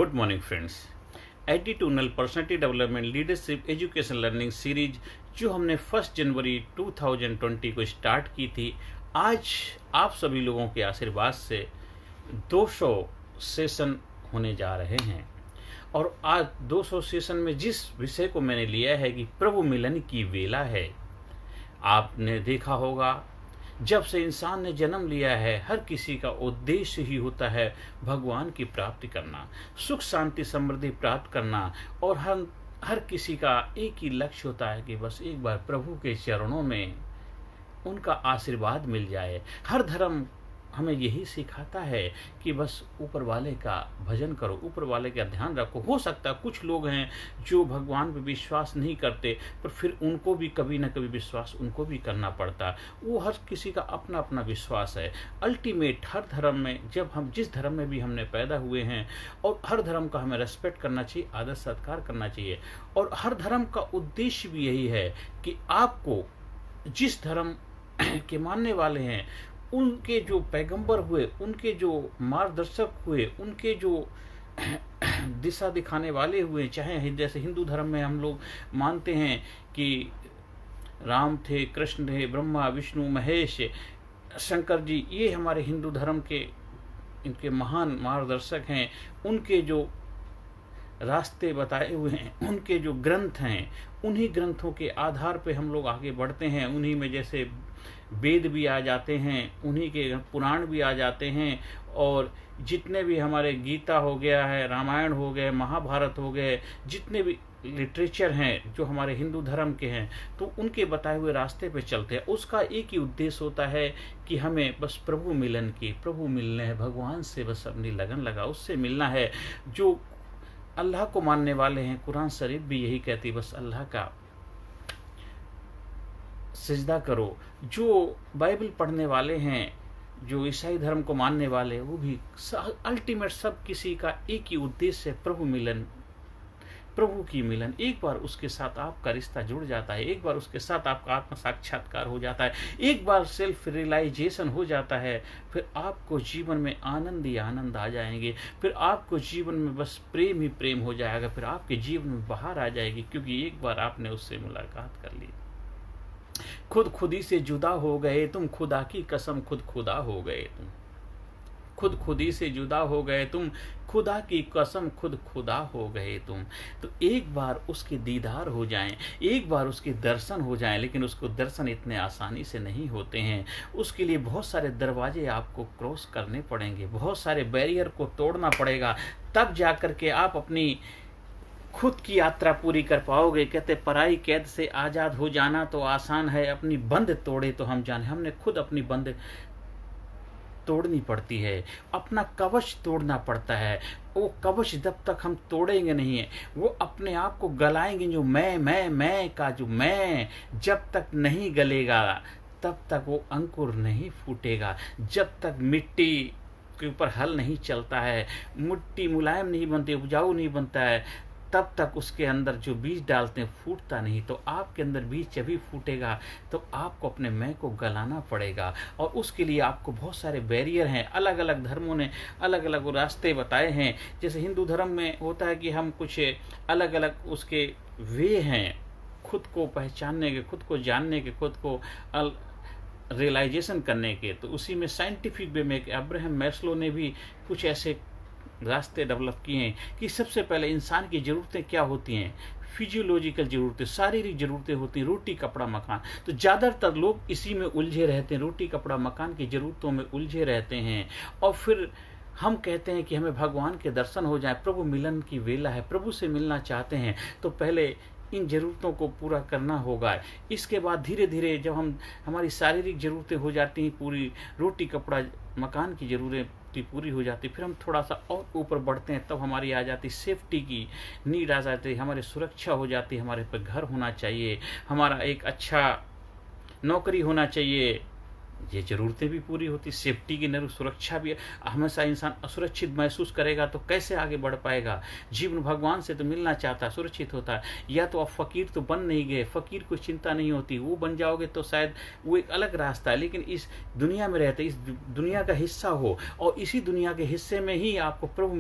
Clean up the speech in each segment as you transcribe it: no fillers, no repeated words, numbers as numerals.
Good morning friends. Attitudinal personality development leadership education learning series जो हमने 1 जनवरी 2020 को start की थी, आज आप सभी लोगों के आशीर्वाद से 200 सेशन होने जा रहे हैं। और आज 200 सेशन में जिस विषय को मैंने लिया है कि प्रभु मिलन की वेला है। आपने देखा होगा, जब से इंसान ने जन्म लिया है, हर किसी का उद्देश्य ही होता है भगवान की प्राप्ति करना, सुख शांति समृद्धि प्राप्त करना। और हर किसी का एक ही लक्ष्य होता है कि बस एक बार प्रभु के चरणों में उनका आशीर्वाद मिल जाए। हर धर्म हमें यही सिखाता है कि बस ऊपर वाले का भजन करो, ऊपर वाले का ध्यान रखो। हो सकता है कुछ लोग हैं जो भगवान पे विश्वास नहीं करते, पर फिर उनको भी कभी ना कभी विश्वास उनको भी करना पड़ता। वो हर किसी का अपना अपना विश्वास है। अल्टीमेट हर धर्म में, जब हम जिस धर्म में भी हमने पैदा हुए हैं, और हर धर्म का हमें रेस्पेक्ट करना चाहिए, आदर सत्कार करना चाहिए। और हर धर्म का उद्देश्य भी यही है कि आपको जिस धर्म के मानने वाले हैं, उनके जो पैगंबर हुए, उनके जो मार्गदर्शक हुए, उनके जो दिशा दिखाने वाले हुए, चाहे जैसे हिंदू धर्म में हम लोग मानते हैं कि राम थे, कृष्ण थे, ब्रह्मा विष्णु महेश, शंकर जी, ये हमारे हिंदू धर्म के इनके महान मार्गदर्शक हैं। उनके जो रास्ते बताए हुए हैं, उनके जो ग्रंथ हैं, उन्हीं ग्रंथों के आधार पे हम लोग आगे बढ़ते हैं। उन्हीं में जैसे वेद भी आ जाते हैं, उन्हीं के पुराण भी आ जाते हैं, और जितने भी हमारे गीता हो गया है, रामायण हो गए, महाभारत हो गए, जितने भी लिटरेचर हैं जो हमारे हिंदू धर्म के हैं, तो उनके बताए हुए रास्ते पे चलते हैं। उसका एक ही उद्देश्य होता है कि हमें बस प्रभु मिलन की, प्रभु मिलने है, भगवान से बस अपनी लगन लगा, उससे मिलना है। जो अल्लाह को मानने वाले हैं, कुरान शरीफ भी यही कहती है, बस अल्लाह का सिजदा करो। जो बाइबल पढ़ने वाले हैं, जो ईसाई धर्म को मानने वाले, वो भी अल्टीमेट सब किसी का एक ही उद्देश्य है, प्रभु मिलन, प्रभु की मिलन। एक बार उसके साथ आपका रिश्ता जुड़ जाता है, एक बार उसके साथ आपका आत्म साक्षात्कार हो जाता है, एक बार सेल्फ रियलाइजेशन हो जाता है, फिर आपको जीवन में आनंद ही आनंद आ जाएंगे। फिर आपको जीवन में बस प्रेम ही प्रेम हो जाएगा। फिर आपके जीवन में बाहर आ जाएगी, क्योंकि एक बार आपने उससे मुलाकात कर ली। खुद खुदी से जुदा हो गए तुम, खुदा की कसम खुद खुदा हो गए तुम। खुद खुदी से जुदा हो गए तुम, खुदा की कसम खुद खुदा हो गए तुम। तो एक बार उसके दीदार हो जाएं, एक बार उसके दर्शन हो जाएं, लेकिन उसको दर्शन इतने आसानी से नहीं होते हैं। उसके लिए बहुत सारे दरवाजे आपको क्रॉस करने पड़ेंगे, बहुत सारे बैरियर को तोड़ना पड़ेगा, तब जाकर के आप अपनी खुद की यात्रा पूरी कर पाओगे। कहते पराई कैद से आजाद हो जाना तो आसान है, अपनी बंद तोड़े तो हम जाने। हमने खुद अपनी बंद तोड़नी पड़ती है, अपना कवच तोड़ना पड़ता है। वो कवच जब तक हम तोड़ेंगे नहीं है, वो अपने आप को गलाएंगे। जो मैं का जो मैं जब तक नहीं गलेगा, तब तक वो अंकुर नहीं फूटेगा। जब तक मिट्टी के ऊपर हल नहीं चलता है, मिट्टी मुलायम नहीं बनती, उपजाऊ नहीं बनता है, तब तक उसके अंदर जो बीज डालते हैं फूटता नहीं। तो आपके अंदर बीज जब भी फूटेगा, तो आपको अपने मैं को गलाना पड़ेगा। और उसके लिए आपको बहुत सारे बैरियर हैं। अलग अलग धर्मों ने अलग अलग रास्ते बताए हैं। जैसे हिंदू धर्म में होता है कि हम कुछ अलग अलग उसके वे हैं, खुद को पहचानने के, खुद को जानने के, खुद को रियलाइजेशन करने के। तो उसी में साइंटिफिक वे में अब्राहम मैस्लो ने भी कुछ ऐसे रास्ते डेवलप किए हैं कि सबसे पहले इंसान की ज़रूरतें क्या होती हैं। फिजियोलॉजिकल ज़रूरतें, शारीरिक ज़रूरतें होती हैं, रोटी कपड़ा मकान। तो ज़्यादातर लोग इसी में उलझे रहते हैं, रोटी कपड़ा मकान की ज़रूरतों में उलझे रहते हैं। और फिर हम कहते हैं कि हमें भगवान के दर्शन हो जाए, प्रभु मिलन की वेला है, प्रभु से मिलना चाहते हैं, तो पहले इन ज़रूरतों को पूरा करना होगा। इसके बाद धीरे धीरे जब हमारी शारीरिक ज़रूरतें हो जाती हैं पूरी, रोटी कपड़ा मकान की ज़रूरतें पूरी हो जाती, फिर हम थोड़ा सा और ऊपर बढ़ते हैं, तब हमारी आ जाती सेफ्टी की नीड आ जाती है, हमारी सुरक्षा हो जाती है। हमारे पे घर होना चाहिए, हमारा एक अच्छा नौकरी होना चाहिए, ये ज़रूरतें भी पूरी होती, सेफ्टी की नर सुरक्षा भी। हमेशा इंसान असुरक्षित महसूस करेगा तो कैसे आगे बढ़ पाएगा। जीवन भगवान से तो मिलना चाहता, सुरक्षित होता। या तो आप फ़कीर तो बन नहीं गए, फ़कीर को चिंता नहीं होती, वो बन जाओगे तो शायद वो एक अलग रास्ता है। लेकिन इस दुनिया में रहते, इस दुनिया का हिस्सा हो, और इसी दुनिया के हिस्से में ही आपको प्रभु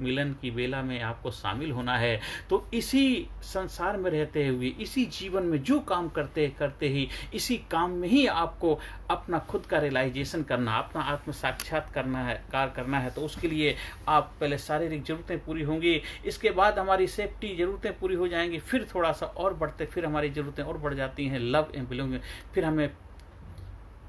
मिलन की बेला में आपको शामिल होना है। तो इसी संसार में रहते हुए, इसी जीवन में जो काम करते करते ही, इसी काम में ही आपको अपना खुद का रियलाइजेशन करना, अपना आत्म साक्षात्कार करना है। तो उसके लिए आप पहले शारीरिक जरूरतें पूरी होंगी, इसके बाद हमारी सेफ्टी जरूरतें पूरी हो जाएंगी, फिर थोड़ा सा और बढ़ते, फिर हमारी जरूरतें और बढ़ जाती हैं, लव एंड बिलोंगिंग। फिर हमें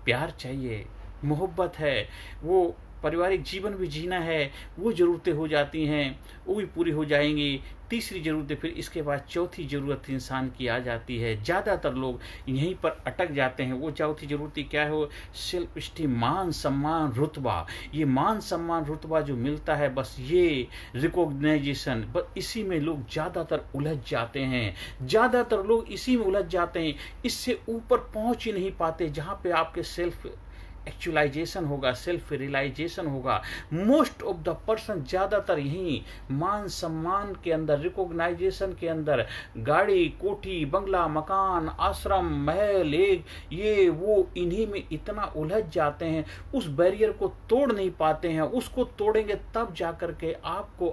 प्यार चाहिए, मोहब्बत है, वो पारिवारिक जीवन भी जीना है, वो ज़रूरतें हो जाती हैं, वो भी पूरी हो जाएंगी। तीसरी ज़रूरतें, फिर इसके बाद चौथी ज़रूरत इंसान की आ जाती है। ज़्यादातर लोग यहीं पर अटक जाते हैं। वो चौथी ज़रूरत क्या है? वो सेल्फ स्टीम, मान सम्मान रुतबा। ये मान सम्मान रुतबा जो मिलता है, बस ये रिकॉग्नाइजेशन, बस इसी में लोग ज़्यादातर उलझ जाते हैं। ज़्यादातर लोग इसी में उलझ जाते हैं, इससे ऊपर पहुँच ही नहीं पाते जहाँ पे आपके सेल्फ एक्चुअलाइजेशन होगा, सेल्फ रियलाइजेशन होगा। मोस्ट ऑफ द पर्सन ज़्यादातर यही मान सम्मान के अंदर, रिकॉग्नाइजेशन के अंदर, गाड़ी, कोठी, बंगला, मकान, आश्रम, महल, एक ये वो, इन्हीं में इतना उलझ जाते हैं, उस बैरियर को तोड़ नहीं पाते हैं। उसको तोड़ेंगे तब जाकर के आपको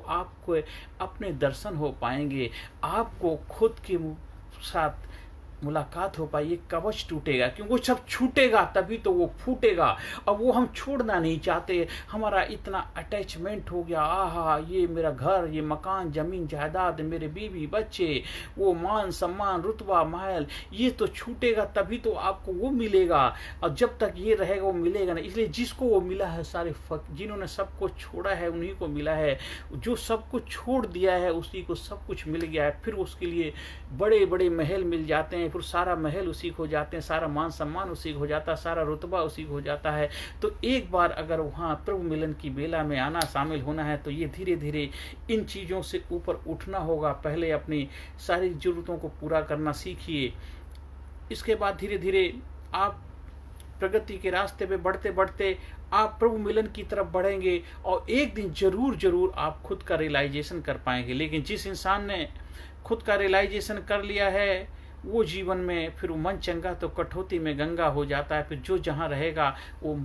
अपने दर्शन हो पाएंगे, आपको खुद के साथ मुलाकात हो पाई। ये कवच टूटेगा, क्योंकि वो सब छूटेगा तभी तो वो फूटेगा। अब वो हम छोड़ना नहीं चाहते, हमारा इतना अटैचमेंट हो गया, आहा ये मेरा घर, ये मकान, जमीन जायदाद, मेरे बीवी बच्चे, वो मान सम्मान रुतबा महल, ये तो छूटेगा तभी तो आपको वो मिलेगा। और जब तक ये रहेगा वो मिलेगा नहीं। इसलिए जिसको वो मिला है, सारे जिन्होंने सब कुछ छोड़ा है उन्हीं को मिला है। जो सब कुछ छोड़ दिया है उसी को सब कुछ मिल गया है। फिर उसके लिए बड़े बड़े महल मिल जाते हैं, फिर सारा महल उसी को हो जाते हैं, सारा मान सम्मान उसी को हो जाता है, सारा रुतबा उसी को हो जाता है। तो एक बार अगर वहाँ प्रभु मिलन की बेला में आना, शामिल होना है, तो ये धीरे धीरे इन चीज़ों से ऊपर उठना होगा। पहले अपनी सारी ज़रूरतों को पूरा करना सीखिए, इसके बाद धीरे धीरे आप प्रगति के रास्ते पे बढ़ते बढ़ते आप प्रभु मिलन की तरफ बढ़ेंगे, और एक दिन जरूर आप खुद का रियलाइजेशन कर पाएंगे। लेकिन जिस इंसान ने खुद का रियलाइजेशन कर लिया है, वो जीवन में फिर वो मन चंगा तो कठौती में गंगा हो जाता है। फिर जो जहाँ रहेगा वो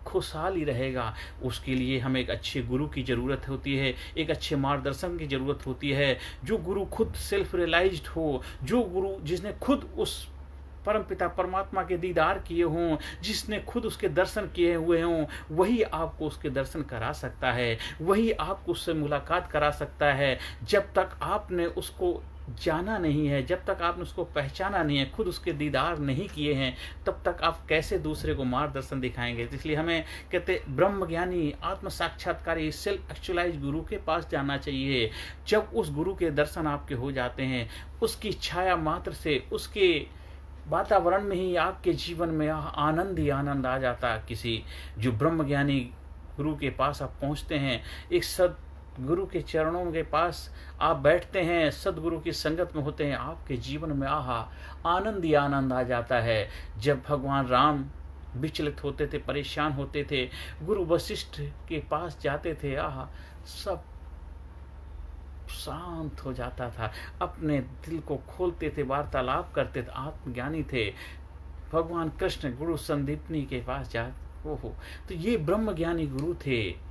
खुशहाल ही रहेगा। उसके लिए हमें एक अच्छे गुरु की ज़रूरत होती है, एक अच्छे मार्गदर्शन की ज़रूरत होती है। जो गुरु खुद सेल्फ रियलाइज्ड हो, जो गुरु जिसने खुद उस परमपिता परमात्मा के दीदार किए हों, जिसने खुद उसके दर्शन किए हुए हों, वही आपको उसके दर्शन करा सकता है, वही आपको उससे मुलाकात करा सकता है। जब तक आपने उसको जाना नहीं है, जब तक आपने उसको पहचाना नहीं है, खुद उसके दीदार नहीं किए हैं, तब तक आप कैसे दूसरे को मार्गदर्शन दिखाएंगे। इसलिए हमें कहते ब्रह्म ज्ञानी, आत्म साक्षात्कारी, सेल्फ एक्चुअलाइज गुरु के पास जाना चाहिए। जब उस गुरु के दर्शन आपके हो जाते हैं, उसकी छाया मात्र से, उसके वातावरण में ही आपके जीवन में आनंद ही आनंद आ जाता है। किसी जो ब्रह्म ज्ञानी गुरु के पास आप पहुंचते हैं, एक सद गुरु के चरणों के पास आप बैठते हैं, सदगुरु की संगत में होते हैं, आपके जीवन में आनंद ही आनंद आ जाता है। जब भगवान राम विचलित होते थे, परेशान होते थे, गुरु वशिष्ठ के पास जाते थे, सब शांत हो जाता था, अपने दिल को खोलते थे, वार्तालाप करते थे, आत्मज्ञानी थे। भगवान कृष्ण गुरु संदीपनी के पास तो ये ब्रह्म ज्ञानी गुरु थे।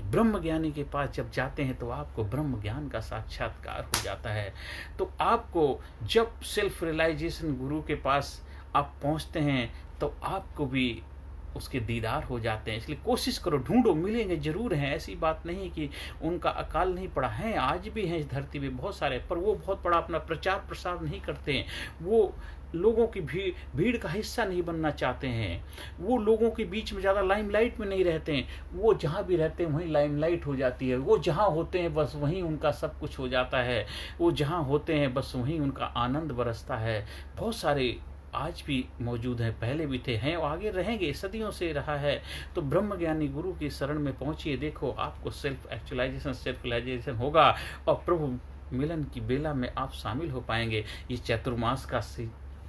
ब्रह्म ज्ञानी के पास जब जाते हैं तो आपको ब्रह्म ज्ञान का साक्षात्कार हो जाता है। तो आपको जब सेल्फ रियलाइजेशन गुरु के पास आप पहुंचते हैं तो आपको भी उसके दीदार हो जाते हैं। इसलिए कोशिश करो, ढूंढो, मिलेंगे जरूर हैं। ऐसी बात नहीं कि उनका अकाल नहीं पड़ा है, आज भी हैं इस धरती पे बहुत सारे, पर वो बहुत बड़ा अपना प्रचार प्रसार नहीं करते हैं। वो लोगों की भीड़ का हिस्सा नहीं बनना चाहते हैं, वो लोगों के बीच में ज़्यादा लाइमलाइट में नहीं रहते हैं। वो जहाँ भी रहते हैं वहीं लाइमलाइट हो जाती है, वो जहाँ होते हैं बस वहीं उनका सब कुछ हो जाता है, वो जहाँ होते हैं बस वहीं उनका आनंद बरसता है। बहुत सारे आज भी मौजूद हैं, पहले भी थे, हैं और आगे रहेंगे, सदियों से रहा है। तो ब्रह्म ज्ञानी गुरु की शरण में पहुंचिए, देखो आपको सेल्फ एक्चुअलाइजेशन, सेल्फ रियलाइजेशन होगा और प्रभु मिलन की बेला में आप शामिल हो पाएंगे। ये चतुर्मास का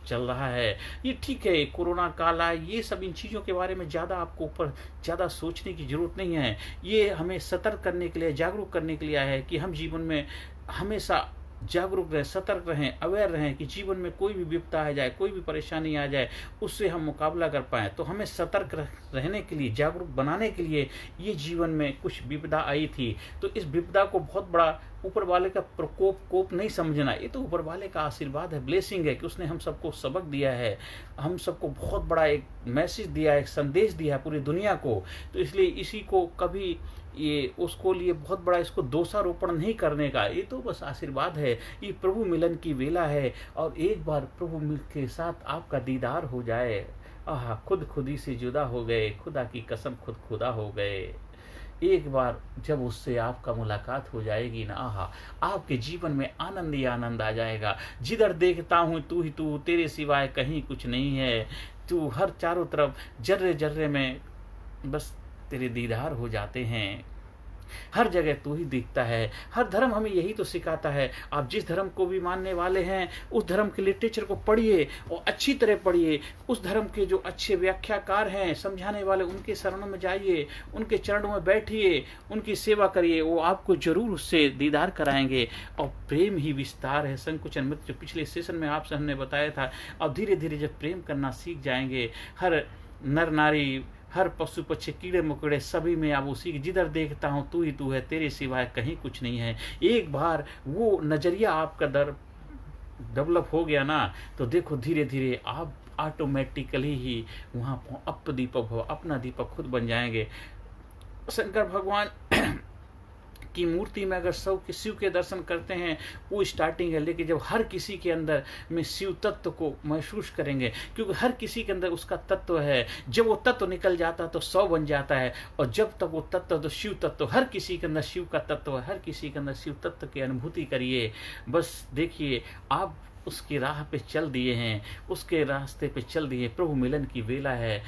चल रहा है। ये ठीक है, कोरोना काल आए, ये सब इन चीज़ों के बारे में ज़्यादा आपको ऊपर ज़्यादा सोचने की ज़रूरत नहीं है। ये हमें सतर्क करने के लिए, जागरूक करने के लिए आया है कि हम जीवन में हमेशा जागरूक रहें, सतर्क रहें, अवेयर रहें कि जीवन में कोई भी विपदा आ जाए, कोई भी परेशानी आ जाए, उससे हम मुकाबला कर पाएँ। तो हमें सतर्क रहने के लिए, जागरूक बनाने के लिए ये जीवन में कुछ विपदा आई थी। तो इस विपदा को बहुत बड़ा ऊपर वाले का कोप नहीं समझना, ये तो ऊपर वाले का आशीर्वाद है, ब्लेसिंग है कि उसने हम सबको सबक दिया है, हम सबको बहुत बड़ा एक मैसेज दिया है, एक संदेश दिया है पूरी दुनिया को। तो इसलिए इसी को कभी ये उसको लिए बहुत बड़ा इसको दोषारोपण नहीं करने का, ये तो बस आशीर्वाद है। ये प्रभु मिलन की वेला है और एक बार प्रभु मिलन के साथ आपका दीदार हो जाए, आहा, खुदी से जुदा हो गए, खुदा की कसम खुद खुदा हो गए। एक बार जब उससे आपका मुलाकात हो जाएगी ना, आहा, आपके जीवन में आनंद ही आनंद आ जाएगा। जिधर देखता हूँ तू ही तू, तेरे सिवाय कहीं कुछ नहीं है। तू हर चारों तरफ जर्रे जर्रे में बस तेरे दीदार हो जाते हैं। हर जगह तू ही दिखता है। हर धर्म हमें यही तो सिखाता है। आप जिस धर्म को भी मानने वाले हैं उस धर्म के लिटरेचर को पढ़िए और अच्छी तरह पढ़िए। उस धर्म के जो अच्छे व्याख्याकार हैं, समझाने वाले, उनके शरणों में जाइए, उनके चरणों में बैठिए, उनकी सेवा करिए। वो आपको जरूर उससे दीदार कराएंगे। और प्रेम ही विस्तार है, संकुचन मत, जो पिछले सेशन में आपसे हमने बताया था। और धीरे धीरे जब प्रेम करना सीख जाएंगे, हर नर नारी, हर पशु पक्षी, कीड़े मकोड़े, सभी में आप उसी, जिधर देखता हूँ तू ही तू है, तेरे सिवाय कहीं कुछ नहीं है। एक बार वो नजरिया आपका डेवलप हो गया ना, तो देखो धीरे धीरे आप ऑटोमेटिकली ही वहाँ अपना दीपक खुद बन जाएंगे। शंकर भगवान की मूर्ति में अगर शिव के दर्शन करते हैं, वो स्टार्टिंग है, लेकिन जब हर किसी के अंदर में शिव तत्व को महसूस करेंगे, क्योंकि हर किसी के अंदर उसका तत्व है। जब वो तत्व निकल जाता है तो 100 बन जाता है। और जब तक वो तत्व, तो शिव तत्व, हर किसी के अंदर शिव का तत्व है, हर किसी के अंदर शिव तत्व की अनुभूति करिए। बस देखिए आप उसकी राह पे चल दिए हैं, उसके रास्ते पे चल दिए। प्रभु मिलन की वेला है।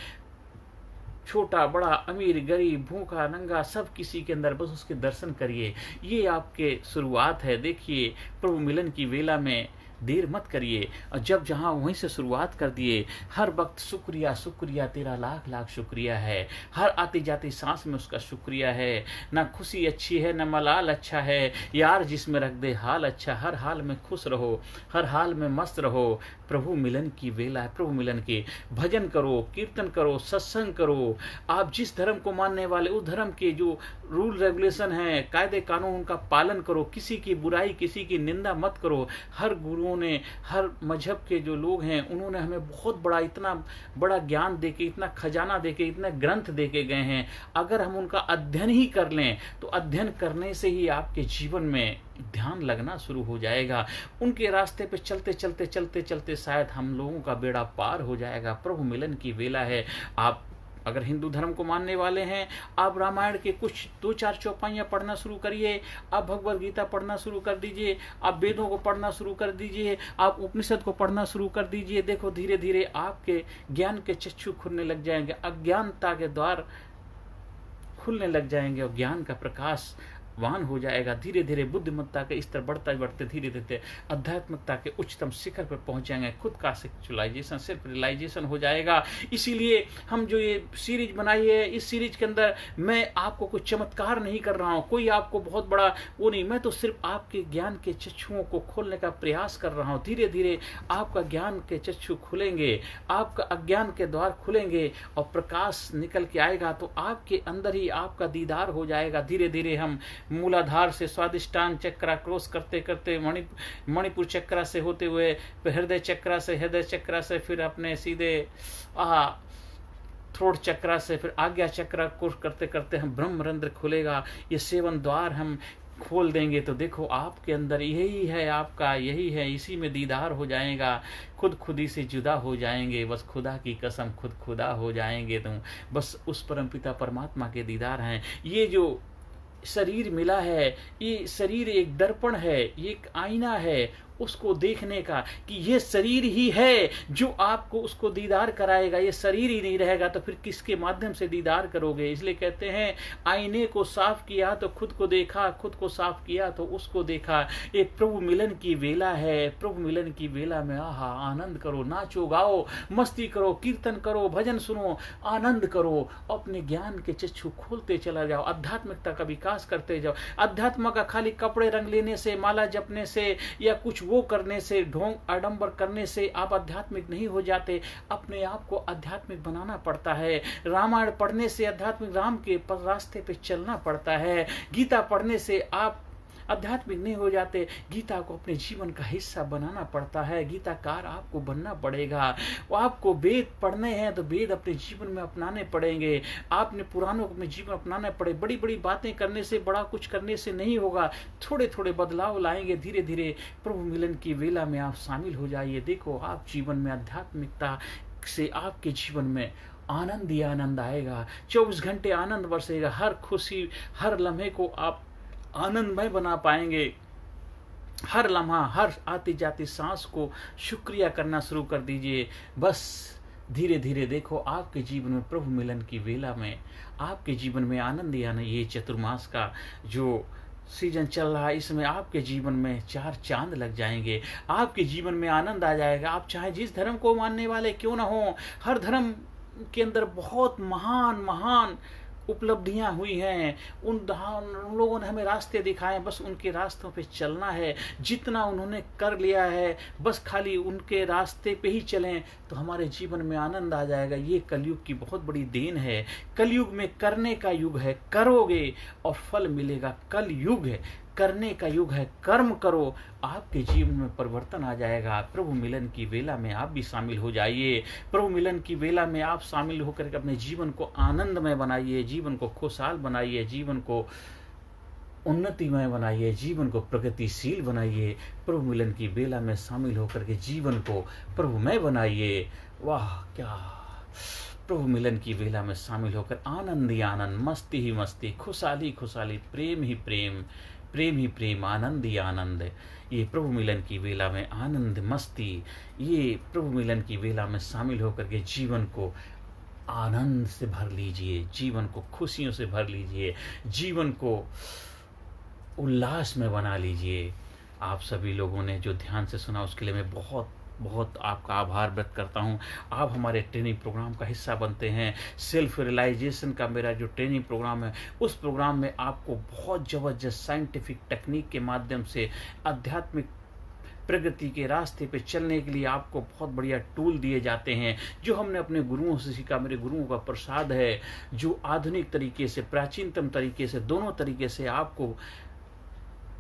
छोटा बड़ा, अमीर गरीब, भूखा नंगा, सब किसी के अंदर बस उसके दर्शन करिए। ये आपके शुरुआत है। देखिए प्रभु मिलन की वेला में देर मत करिए। और जब जहाँ वहीं से शुरुआत कर दिए, हर वक्त शुक्रिया शुक्रिया, तेरा लाख लाख शुक्रिया है। हर आती जाती सांस में उसका शुक्रिया है। ना खुशी अच्छी है, ना मलाल अच्छा है, यार जिसमें रख दे हाल अच्छा। हर हाल में खुश रहो, हर हाल में मस्त रहो। प्रभु मिलन की वेला है। प्रभु मिलन के भजन करो, कीर्तन करो, सत्संग करो। आप जिस धर्म को मानने वाले, उस धर्म के जो रूल रेगुलेशन है, कायदे कानून, उनका पालन करो। किसी की बुराई, किसी की निंदा मत करो। हर गुरुओं ने, हर मजहब के जो लोग हैं, उन्होंने हमें बहुत बड़ा, इतना बड़ा ज्ञान देके, इतना खजाना देके, इतने ग्रंथ देके गए हैं। अगर हम उनका अध्ययन ही कर लें, तो अध्ययन करने से ही आपके जीवन में ध्यान लगना शुरू हो जाएगा। उनके रास्ते पे चलते चलते चलते चलते शायद हम लोगों का बेड़ा पार हो जाएगा। प्रभु मिलन की वेला है। आप अगर हिंदू धर्म को मानने वाले हैं, आप रामायण के कुछ 2-4 चौपाइयाँ पढ़ना शुरू करिए। आप भगवद गीता पढ़ना शुरू कर दीजिए। आप वेदों को पढ़ना शुरू कर दीजिए। आप उपनिषद को पढ़ना शुरू कर दीजिए। देखो धीरे धीरे आपके ज्ञान के चक्षु खुलने लग जाएंगे, अज्ञानता के द्वार खुलने लग जाएंगे और ज्ञान का प्रकाश वाहन हो जाएगा। धीरे धीरे बुद्धिमत्ता के स्तर बढ़ते बढ़ते धीरे धीरे आध्यात्मिकता के उच्चतम शिखर पर पहुंच जाएंगे। खुद का सेक्चुअलाइजेशन, सेल्फ रियलाइजेशन हो जाएगा। इसीलिए हम जो ये सीरीज बनाई है, इस सीरीज के अंदर मैं आपको कोई चमत्कार नहीं कर रहा हूँ, कोई आपको बहुत बड़ा वो नहीं, मैं तो सिर्फ आपके ज्ञान के चक्षुओं को खोलने का प्रयास कर रहा हूँ। धीरे धीरे आपका ज्ञान के चक्षु खुलेंगे, आपका अज्ञान के द्वार खुलेंगे और प्रकाश निकल के आएगा। तो आपके अंदर ही आपका दीदार हो जाएगा। धीरे धीरे हम मूलाधार से स्वादिष्टान चक्र क्रॉस करते करते मणिपुर चक्र से होते हुए हृदय चक्र से फिर अपने सीधे थ्रोट चक्र से फिर आज्ञा चक्र कोर्स करते करते हम ब्रह्मरंध्र खुलेगा। ये 7 द्वार हम खोल देंगे तो देखो आपके अंदर यही है, आपका यही है, इसी में दीदार हो जाएगा। खुदी से जुदा हो जाएंगे, बस खुदा की कसम खुद खुदा हो जाएंगे। तुम बस उस परमपिता परमात्मा के दीदार हैं। ये जो शरीर मिला है, ये शरीर एक दर्पण है, ये एक आईना है। उसको देखने का कि ये शरीर ही है जो आपको उसको दीदार कराएगा। ये शरीर ही नहीं रहेगा तो फिर किसके माध्यम से दीदार करोगे। इसलिए कहते हैं आईने को साफ किया तो खुद को देखा, खुद को साफ किया तो उसको देखा। ये प्रभु मिलन की वेला है। प्रभु मिलन की वेला में आहा आनंद करो, नाचो गाओ, मस्ती करो, कीर्तन करो, भजन सुनो, आनंद करो, अपने ज्ञान के चक्षु खोलते चला जाओ, आध्यात्मिकता का विकास करते जाओ। अध्यात्म का खाली कपड़े रंग लेने से, माला जपने से या कुछ वो करने से, ढोंग आडंबर करने से आप आध्यात्मिक नहीं हो जाते। अपने आप को आध्यात्मिक बनाना पड़ता है। रामायण पढ़ने से आध्यात्मिक राम के रास्ते पे चलना पड़ता है। गीता पढ़ने से आप आध्यात्मिक नहीं हो जाते। गीता को अपने जीवन का हिस्सा बनाना पड़ता है। गीताकार आपको बनना पड़ेगा। वो आपको वेद पढ़ने हैं तो वेद अपने जीवन में अपनाने पड़ेंगे। आपने पुराणों को अपने जीवन अपनाने पड़े। बड़ी बड़ी बातें करने से, बड़ा कुछ करने से नहीं होगा। थोड़े थोड़े बदलाव लाएंगे धीरे धीरे। प्रभु मिलन की वेला में आप शामिल हो जाइए। देखो आप जीवन में आध्यात्मिकता से आपके जीवन में आनंद ही आनंद आएगा। 24 घंटे आनंद बरसेगा। हर खुशी, हर लम्हे को आप आनंदमय बना पाएंगे। हर लम्हा, हर आती जाती सांस को शुक्रिया करना शुरू कर दीजिए। बस धीरे धीरे देखो आपके जीवन में प्रभु मिलन की वेला में आपके जीवन में आनंद ही आना। ये चतुर्मास का जो सीजन चल रहा है इसमें आपके जीवन में 4 चांद लग जाएंगे। आपके जीवन में आनंद आ जाएगा। आप चाहे जिस धर्म को मानने वाले क्यों ना हो, हर धर्म के अंदर बहुत महान महान उपलब्धियां हुई हैं। उन लोगों ने हमें रास्ते दिखाए, बस उनके रास्तों पे चलना है। जितना उन्होंने कर लिया है बस खाली उनके रास्ते पे ही चलें तो हमारे जीवन में आनंद आ जाएगा। ये कलयुग की बहुत बड़ी देन है। कलयुग में करने का युग है। करोगे और फल मिलेगा। कलयुग है, करने का युग है। कर्म करो, आपके जीवन में परिवर्तन आ जाएगा। प्रभु मिलन की वेला में आप भी शामिल हो जाइए। प्रभु मिलन की वेला में आप शामिल होकर के अपने जीवन को आनंदमय बनाइए, जीवन को खुशहाल बनाइए, जीवन को उन्नतिमय बनाइए, जीवन को प्रगतिशील बनाइए। प्रभु मिलन की वेला में शामिल होकर के जीवन को प्रभुमय बनाइए। वाह क्या! प्रभु मिलन की वेला में शामिल होकर आनंद ही आनंद, मस्ती ही मस्ती, खुशहाली खुशहाली, प्रेम ही प्रेम, प्रेम ही प्रेम, आनंद ही आनंद। ये प्रभु मिलन की वेला में आनंद मस्ती, ये प्रभु मिलन की वेला में शामिल होकर के जीवन को आनंद से भर लीजिए, जीवन को खुशियों से भर लीजिए, जीवन को उल्लास में बना लीजिए। आप सभी लोगों ने जो ध्यान से सुना उसके लिए मैं बहुत बहुत आपका आभार व्यक्त करता हूं। आप हमारे ट्रेनिंग प्रोग्राम का हिस्सा बनते हैं। सेल्फ रियलाइजेशन का मेरा जो ट्रेनिंग प्रोग्राम है उस प्रोग्राम में आपको बहुत ज़बरदस्त साइंटिफिक टेक्निक के माध्यम से आध्यात्मिक प्रगति के रास्ते पे चलने के लिए आपको बहुत बढ़िया टूल दिए जाते हैं जो हमने अपने गुरुओं से सीखा। मेरे गुरुओं का प्रसाद है जो आधुनिक तरीके से, प्राचीनतम तरीके से, दोनों तरीके से आपको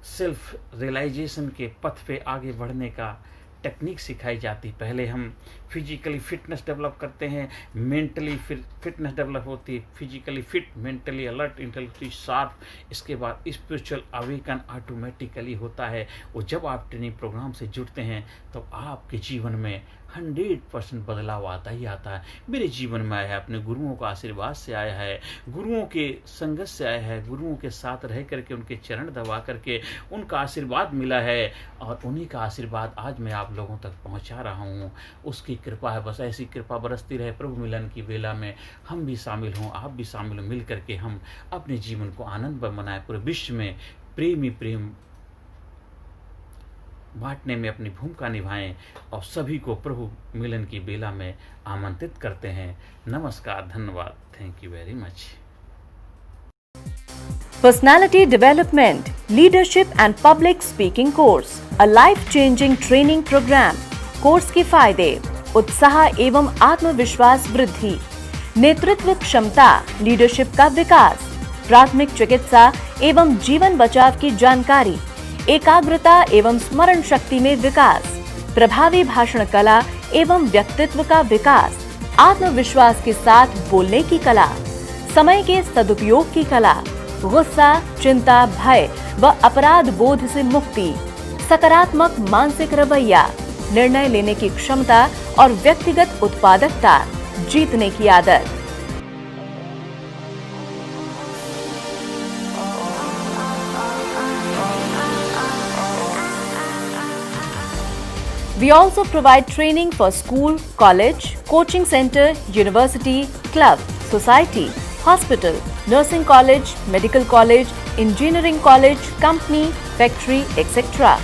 सेल्फ रियलाइजेशन के पथ पे आगे बढ़ने का टेक्निक सिखाई जाती। पहले हम फिजिकली फिटनेस डेवलप करते हैं, मेंटली फिटनेस डेवलप होती है, physically fit, mentally alert, intellectually sharp. इसके बाद स्पिरिचुअल अवेकन ऑटोमेटिकली होता है। और जब आप ट्रेनिंग प्रोग्राम से जुड़ते हैं तो आपके जीवन में 100% बदलाव आता ही आता है। मेरे जीवन में आया है, अपने गुरुओं का आशीर्वाद से आया है, गुरुओं के संगत से आया है, गुरुओं के साथ रह करके उनके चरण दबा करके उनका आशीर्वाद मिला है और उन्हीं का आशीर्वाद आज मैं आप लोगों तक पहुंचा रहा हूं। उसकी कृपा है। बस ऐसी कृपा बरसती रहे। प्रभु मिलन की वेला में हम भी शामिल हों, आप भी शामिल हों। मिल करके हम अपने जीवन को आनंद बनाएं, पूरे विश्व में प्रेम ही प्रेम बांटने में अपनी भूमिका निभाएं और सभी को प्रभु मिलन की बेला में आमंत्रित करते हैं। नमस्कार, धन्यवाद, thank you very much. Personality Development, Leadership and Public Speaking Course, a life-changing training program. Course के फायदे: उत्साह एवं आत्मविश्वास वृद्धि, नेतृत्व क्षमता, लीडरशिप का विकास, प्राथमिक चिकित्सा एवं जीवन बचाव की जानकारी, एकाग्रता एवं स्मरण शक्ति में विकास, प्रभावी भाषण कला एवं व्यक्तित्व का विकास, आत्मविश्वास के साथ बोलने की कला, समय के सदुपयोग की कला, गुस्सा, चिंता, भय व अपराध बोध से मुक्ति, सकारात्मक मानसिक रवैया, निर्णय लेने की क्षमता और व्यक्तिगत उत्पादकता, जीतने की आदत। We also provide training for school, college, coaching center, university, club, society, hospital, nursing college, medical college, engineering college, company, factory, etc.